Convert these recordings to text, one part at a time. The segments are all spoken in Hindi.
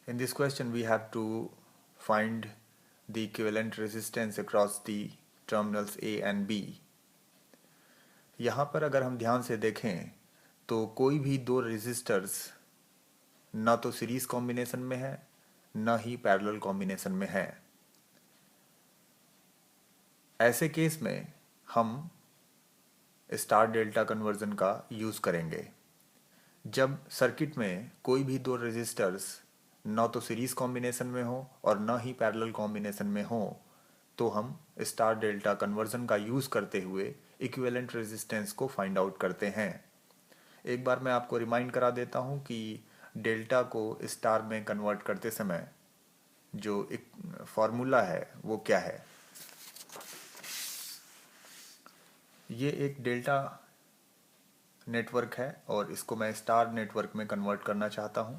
In this question, we have to find the equivalent resistance across the terminals A and B. यहाँ पर अगर हम ध्यान से देखें तो कोई भी दो रेजिस्टर्स ना तो सीरीज कॉम्बिनेशन में है ना ही पैरेलल कॉम्बिनेशन में है। ऐसे केस में हम स्टार डेल्टा कन्वर्जन का यूज़ करेंगे। जब सर्किट में कोई भी दो रेजिस्टर्स ना तो सीरीज कॉम्बिनेशन में हो और ना ही पैरेलल कॉम्बिनेशन में हो तो हम स्टार डेल्टा कन्वर्जन का यूज़ करते हुए इक्विवेलेंट रेजिस्टेंस को फाइंड आउट करते हैं। एक बार मैं आपको रिमाइंड करा देता हूं कि डेल्टा को स्टार में कन्वर्ट करते समय जो एक फॉर्मूला है वो क्या है। ये एक डेल्टा नेटवर्क है और इसको मैं स्टार नेटवर्क में कन्वर्ट करना चाहता हूं।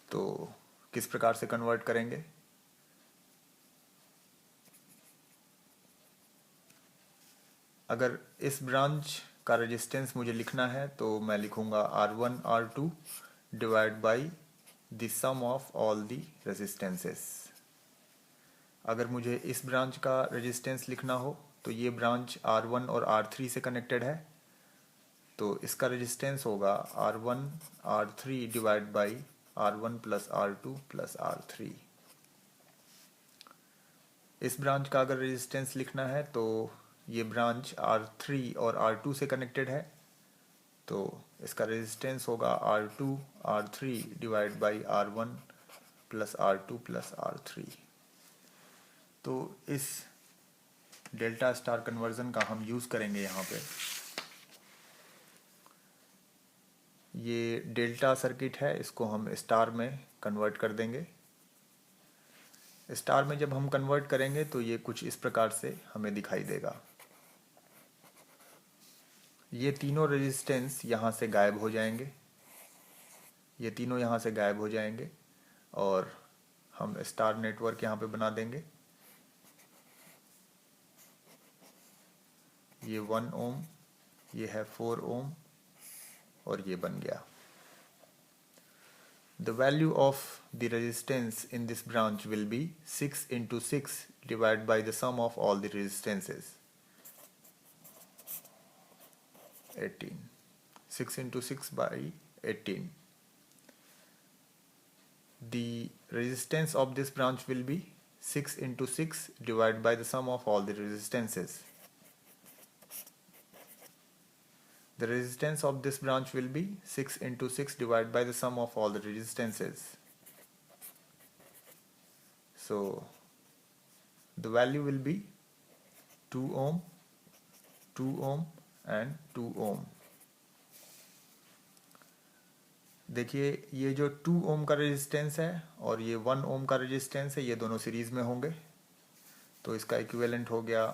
तो किस प्रकार से कन्वर्ट करेंगे? अगर इस ब्रांच का रेजिस्टेंस मुझे लिखना है तो मैं लिखूंगा R1 R2 divide by the sum of all the resistances. अगर मुझे इस ब्रांच का रेजिस्टेंस लिखना हो तो ये ब्रांच R1 और R3 से कनेक्टेड है, तो इसका रेजिस्टेंस होगा R1 R3 divide by R1 plus R2 plus R3। इस ब्रांच का अगर रेजिस्टेंस लिखना है तो ये ब्रांच R3 और R2 से कनेक्टेड है, तो इसका रेजिस्टेंस होगा R2 R3 divide by R1 plus R2 plus R3। तो इस डेल्टा स्टार कन्वर्जन का हम यूज़ करेंगे यहाँ पे। ये डेल्टा सर्किट है, इसको हम स्टार में कन्वर्ट कर देंगे। स्टार में जब हम कन्वर्ट करेंगे तो ये कुछ इस प्रकार से हमें दिखाई देगा। ये तीनों रेजिस्टेंस यहाँ से गायब हो जाएंगे, ये तीनों यहाँ से गायब हो जाएंगे और हम स्टार नेटवर्क यहाँ पे बना देंगे। ये 1 ओम, ये है 4 ओम और ये बन गया। The value of the resistance in this branch will be 6 into 6 divided by the sum of all the resistances, 18. 6 into 6 by 18. The resistance of this branch will be 6 into 6 divided by the sum of all the resistances. The resistance of this branch will be 6 into 6 divided by the sum of all the resistances. So the value will be 2 ohm, 2 ohm and 2 ohm. देखिए ये जो 2 ओम का रेजिस्टेंस है और ये 1 ओम का रेजिस्टेंस है, ये दोनों सीरीज में होंगे, तो इसका इक्विवेलेंट हो गया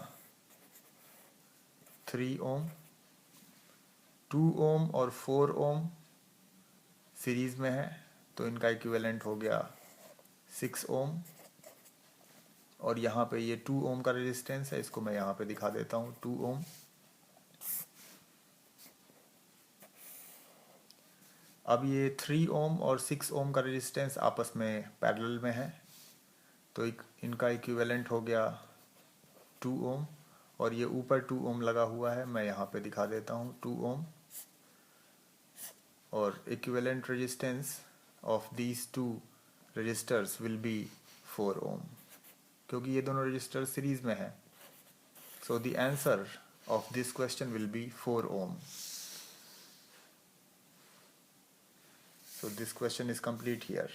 3 ओम। 2 ओम और 4 ओम सीरीज में है तो इनका इक्विवेलेंट हो गया 6 ओम। और यहाँ पे ये 2 ओम का रेजिस्टेंस है, इसको मैं यहाँ पे दिखा देता हूँ 2 ओम। अब ये 3 ओम और 6 ओम का रेजिस्टेंस आपस में पैरेलल में है, तो इनका इक्विवेलेंट हो गया 2 ओम और ये ऊपर 2 ओम लगा हुआ है, मैं यहाँ पे दिखा देता हूँ 2 ओम। और equivalent resistance of these two resistors will be 4 ohm, क्योंकि ये दोनों रजिस्टर सीरीज में है। So the answer of this question will be 4 ohm. So this question is complete here.